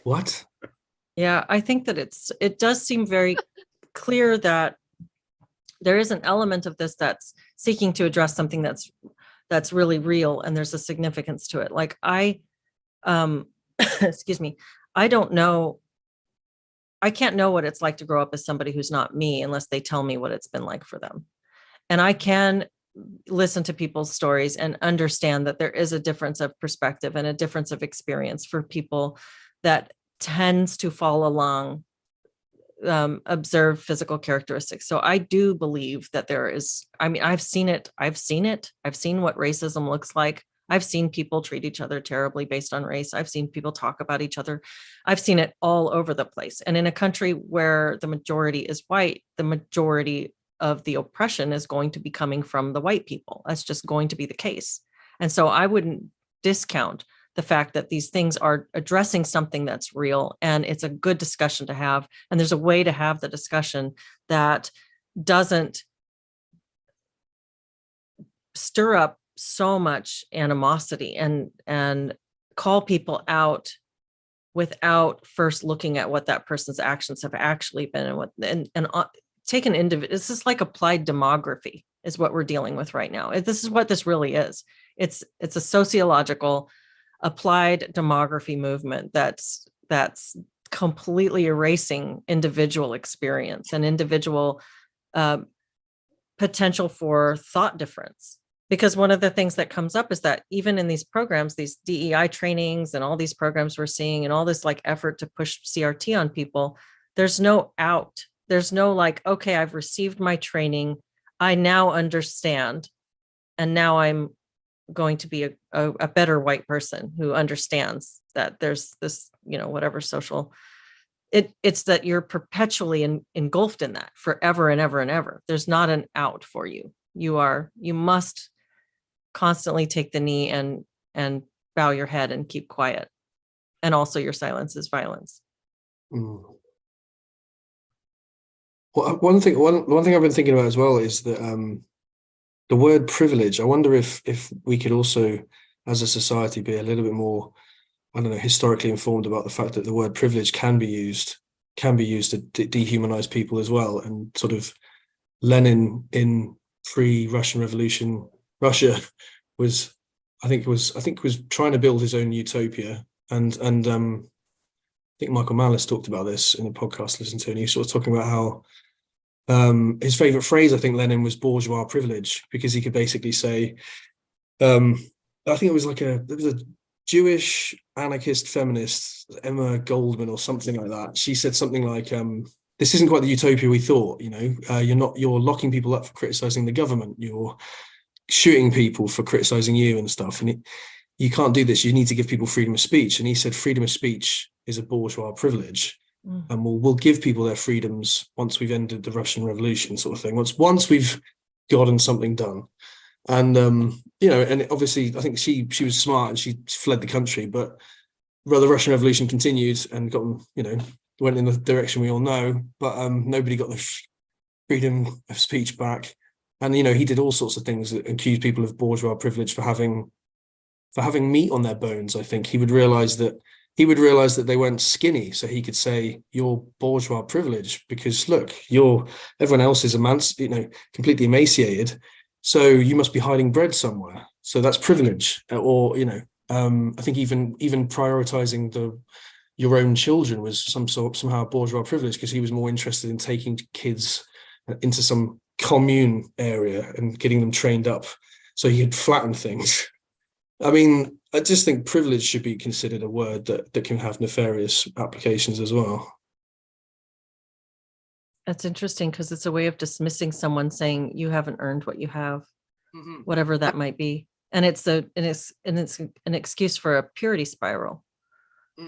what? Yeah, I think that it does seem very clear that there is an element of this that's seeking to address something that's really real, and there's a significance to it. Like excuse me, I don't know. I can't know what it's like to grow up as somebody who's not me unless they tell me what it's been like for them. And I can listen to people's stories and understand that there is a difference of perspective and a difference of experience for people that tends to fall along observed physical characteristics. So I do believe that there is, I've seen it. I've seen what racism looks like. I've seen people treat each other terribly based on race. I've seen people talk about each other. I've seen it all over the place. And in a country where the majority is white, the majority of the oppression is going to be coming from the white people. That's just going to be the case. And so I wouldn't discount the fact that these things are addressing something that's real, and it's a good discussion to have. And there's a way to have the discussion that doesn't stir up so much animosity and call people out without first looking at what that person's actions have actually been and take an individual. This is like applied demography is what we're dealing with right now. This is what this really is. It's a sociological applied demography movement that's completely erasing individual experience and individual potential for thought difference. Because one of the things that comes up is that even in these programs, these DEI trainings and all these programs we're seeing and all this like effort to push CRT on people, there's no out. There's no like, okay, I've received my training. I now understand. And now I'm going to be a better white person who understands that there's this, whatever social, it's that you're perpetually engulfed in that forever and ever and ever. There's not an out for you. You must constantly take the knee and bow your head and keep quiet. And also your silence is violence. Well, one thing I've been thinking about as well is that the word privilege. I wonder if we could also, as a society, be a little bit more, I don't know, historically informed about the fact that the word privilege can be used to dehumanize people as well. And sort of Lenin in pre-Russian Revolution, Russia was trying to build his own utopia, and I think Michael Malice talked about this in a podcast I listened to, and he was sort of talking about how his favorite phrase, I think, Lenin, was bourgeois privilege, because he could basically say, I think it was there was a Jewish anarchist feminist, Emma Goldman or something like that. She said something like, this isn't quite the utopia we thought, you're locking people up for criticizing the government. You're shooting people for criticizing you and stuff. And you can't do this. You need to give people freedom of speech. And he said, freedom of speech is a bourgeois privilege. And we'll give people their freedoms once we've ended the Russian Revolution, sort of thing. Once we've gotten something done. And, and obviously I think she was smart and she fled the country, but the Russian Revolution continued and went in the direction we all know, but nobody got the freedom of speech back. And, he did all sorts of things that accused people of bourgeois privilege for having meat on their bones. I think he would realize that he would realize that they weren't skinny, so he could say, "You're bourgeois privilege because look, everyone else is completely emaciated, so you must be hiding bread somewhere. So that's privilege." Or I think even prioritizing your own children was somehow bourgeois privilege, because he was more interested in taking kids into some commune area and getting them trained up so he had flattened things. I mean, I just think privilege should be considered a word that can have nefarious applications as well. That's interesting, because it's a way of dismissing someone, saying you haven't earned what you have, whatever that might be. And it's an excuse for a purity spiral.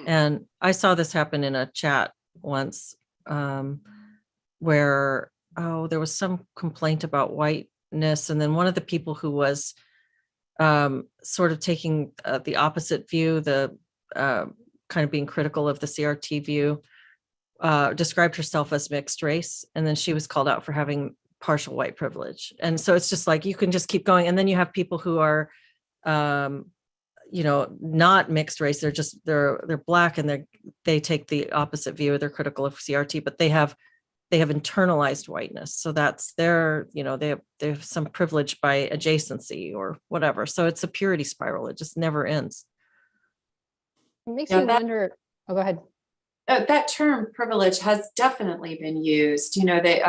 And I saw this happen in a chat once, where there was some complaint about whiteness, and then one of the people who was sort of taking the opposite view, the kind of being critical of the CRT view, described herself as mixed race, and then she was called out for having partial white privilege. And so it's just like, you can just keep going, and then you have people who are not mixed race, they're Black, and they take the opposite view, they're critical of CRT, but they have internalized whiteness, so that's their, they have some privilege by adjacency or whatever. So it's a purity spiral, it just never ends. It makes me wonder. Oh, go ahead. That term privilege has definitely been used. They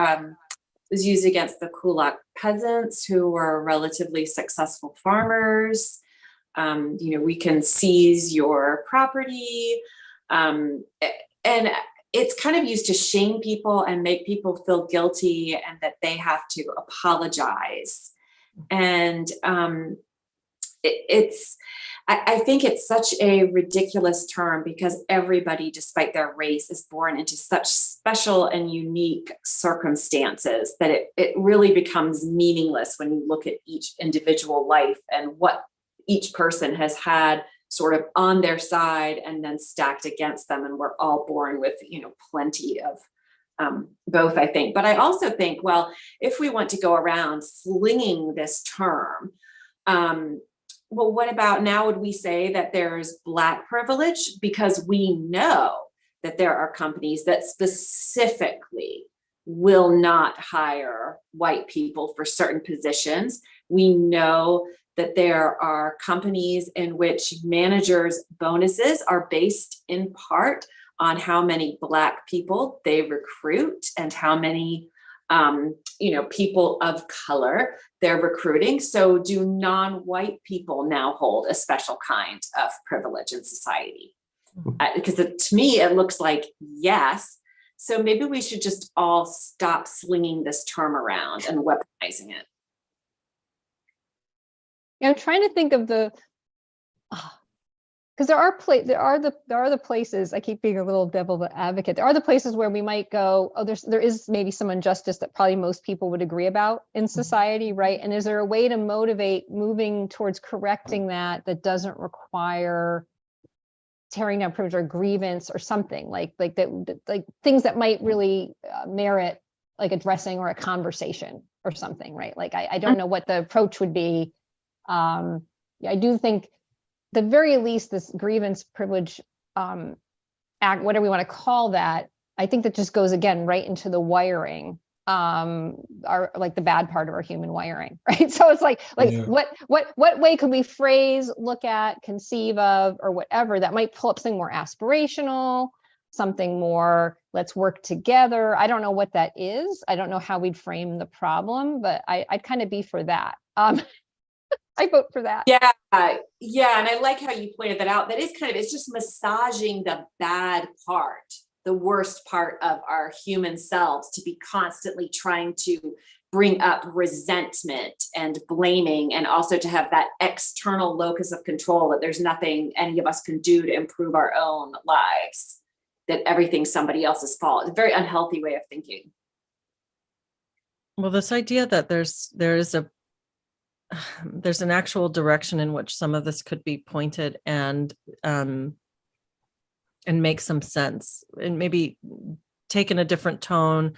was used against the Kulak peasants, who were relatively successful farmers. We can seize your property, and it's kind of used to shame people and make people feel guilty, and that they have to apologize. And I think it's such a ridiculous term, because everybody, despite their race, is born into such special and unique circumstances that it really becomes meaningless when you look at each individual life and what each person has had sort of on their side and then stacked against them. And we're all born with, plenty of both, I think. But I also think, well, if we want to go around slinging this term, well, what about now? Would we say that there's Black privilege? Because we know that there are companies that specifically will not hire white people for certain positions. We know that there are companies in which managers' bonuses are based in part on how many Black people they recruit and how many people of color they're recruiting. So do non-white people now hold a special kind of privilege in society? Because to me, it looks like yes. So maybe we should just all stop slinging this term around and weaponizing it. I'm trying to think of because there are the places. I keep being a little devil advocate. There are the places where we might go, oh, there is maybe some injustice that probably most people would agree about in society, right? And is there a way to motivate moving towards correcting that doesn't require tearing down privilege or grievance or something like that, like things that might really merit like addressing or a conversation or something, right? Like I don't know what the approach would be. I do think, the very least, this grievance privilege act, whatever we want to call that, I think that just goes again right into the wiring, like the bad part of our human wiring, right? So it's like yeah. What way could we phrase, look at, conceive of, or whatever that might pull up something more aspirational, something more, let's work together. I don't know what that is. I don't know how we'd frame the problem, but I'd kind of be for that. I vote for that. Yeah. And I like how you pointed that out. That is it's just massaging the bad part, the worst part of our human selves, to be constantly trying to bring up resentment and blaming, and also to have that external locus of control that there's nothing any of us can do to improve our own lives, that everything's somebody else's fault. It's a very unhealthy way of thinking. Well, this idea that there's an actual direction in which some of this could be pointed and make some sense, and maybe taken a different tone,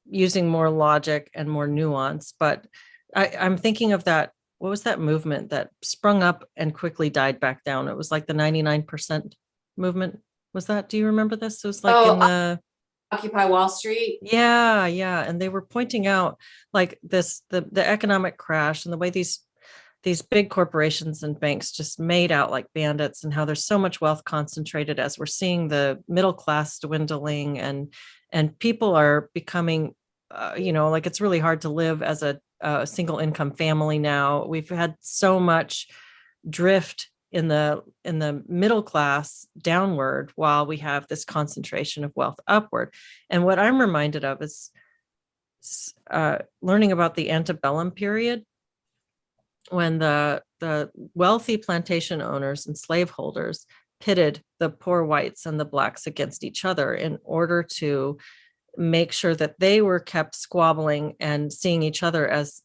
using more logic and more nuance. But I'm thinking of that what was that movement that sprung up and quickly died back down? It was like the 99% movement. Was that, do you remember this? It was like in the Occupy Wall Street. Yeah. And they were pointing out like the economic crash and the way these big corporations and banks just made out like bandits, and how there's so much wealth concentrated as we're seeing the middle class dwindling, and people are becoming, like it's really hard to live as a single income family now. We've had so much drift in the middle class downward, while we have this concentration of wealth upward. And what I'm reminded of is learning about the antebellum period, when the wealthy plantation owners and slaveholders pitted the poor whites and the blacks against each other in order to make sure that they were kept squabbling and seeing each other as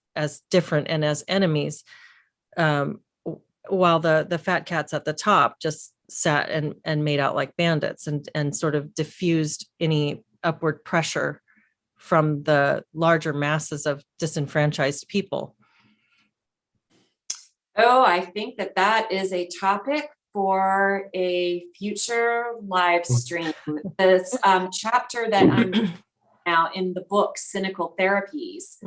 different and as enemies, while the fat cats at the top just sat and made out like bandits, and sort of diffused any upward pressure from the larger masses of disenfranchised people. Oh, I think that is a topic for a future live stream. This chapter that I'm now in the book, Cynical Therapies,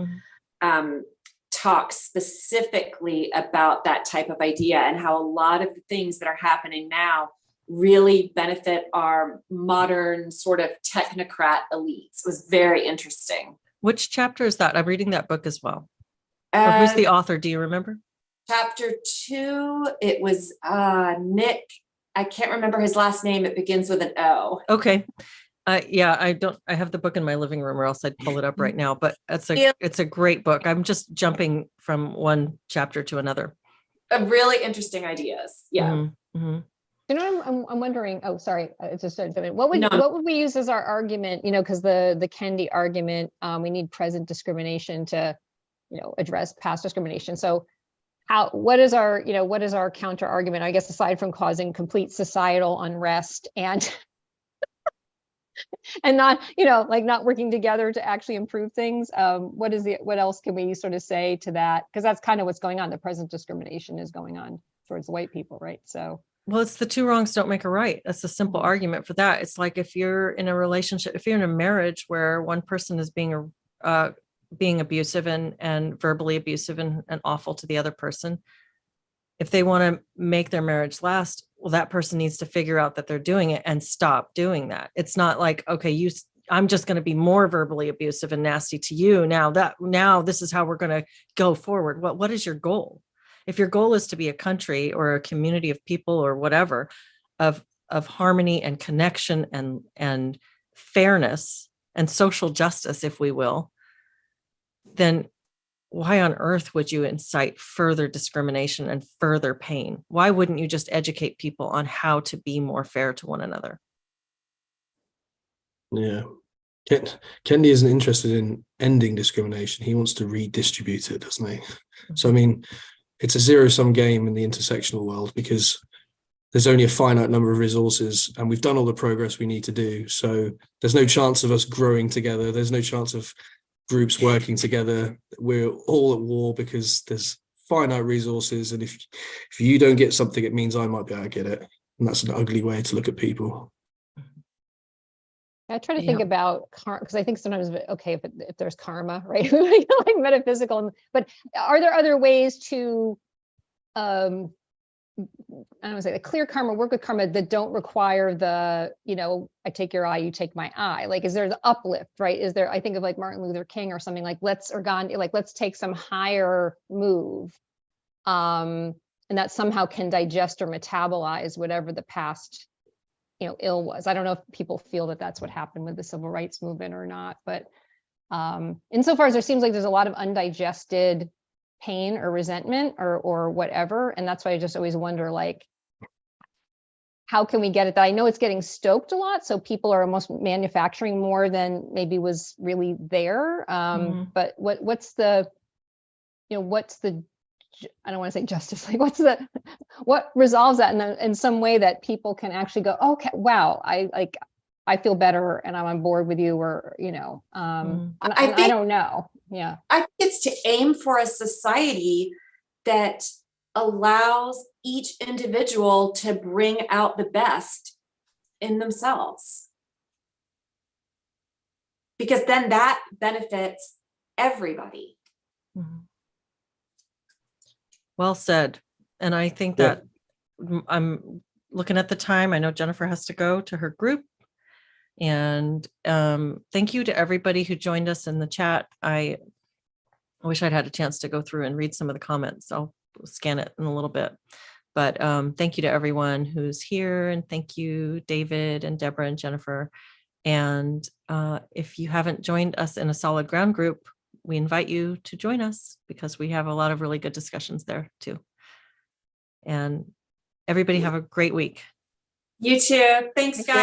talks specifically about that type of idea, and how a lot of the things that are happening now really benefit our modern sort of technocrat elites. It was very interesting. Which chapter is that? I'm reading that book as well. Or who's the author? Do you remember? Chapter 2, it was Nick. I can't remember his last name. It begins with an O. Okay. I have the book in my living room, or else I'd pull it up right now, but it's a great book. I'm just jumping from one chapter to another. Really interesting ideas. Yeah. Mm-hmm. You know, I'm wondering. Oh, sorry, it's just what would we use as our argument? Because the Kendi argument, we need present discrimination to, address past discrimination. So, what is our counter argument? I guess aside from causing complete societal unrest and not, not working together to actually improve things. What else can we sort of say to that? Because that's kind of what's going on. The present discrimination is going on towards white people, right? So. Well, it's the two wrongs don't make a right. That's a simple argument for that. It's like if you're in a relationship, if you're in a marriage where one person is being abusive and verbally abusive and awful to the other person, if they want to make their marriage last, well, that person needs to figure out that they're doing it and stop doing that. It's not like, okay, I'm just going to be more verbally abusive and nasty to you. Now this is how we're going to go forward. What is your goal? If your goal is to be a country or a community of people or whatever of harmony and connection and fairness and social justice, if we will, then why on earth would you incite further discrimination and further pain? Why wouldn't you just educate people on how to be more fair to one another? Yeah. Kendi isn't interested in ending discrimination. He wants to redistribute it, doesn't he? Mm-hmm. So, I mean, it's a zero-sum game in the intersectional world, because there's only a finite number of resources, and we've done all the progress we need to do. So there's no chance of us growing together. There's no chance of groups working together. We're all at war because there's finite resources, and if you don't get something, it means I might be able to get it, and that's an ugly way to look at people. I try to think about because I think sometimes, okay, if there's karma, right, like metaphysical, but are there other ways to I don't want to say the clear karma, work with karma that don't require the, I take your eye, you take my eye. Like, is there the uplift, right? Is there, I think of like Martin Luther King or something, like let's take some higher move. And that somehow can digest or metabolize whatever the past, ill was. I don't know if people feel that that's what happened with the civil rights movement or not, but insofar as there seems like there's a lot of undigested pain or resentment or whatever. And that's why I just always wonder, like, how can we get at that? I know it's getting stoked a lot, so people are almost manufacturing more than maybe was really there. But what's the I don't want to say justice, like what resolves that in some way that people can actually go, okay, wow, I feel better and I'm on board with you, or I don't know. Yeah, I think it's to aim for a society that allows each individual to bring out the best in themselves. Because then that benefits everybody. Mhm. Well said. And I think Yeah. that I'm looking at the time. I know Jennifer has to go to her group. And thank you to everybody who joined us in the chat. I wish I'd had a chance to go through and read some of the comments. I'll scan it in a little bit. But thank you to everyone who's here. And thank you, David and Deborah and Jennifer. And if you haven't joined us in a Solid Ground group, we invite you to join us because we have a lot of really good discussions there too. And everybody have a great week. You too. Thanks, guys.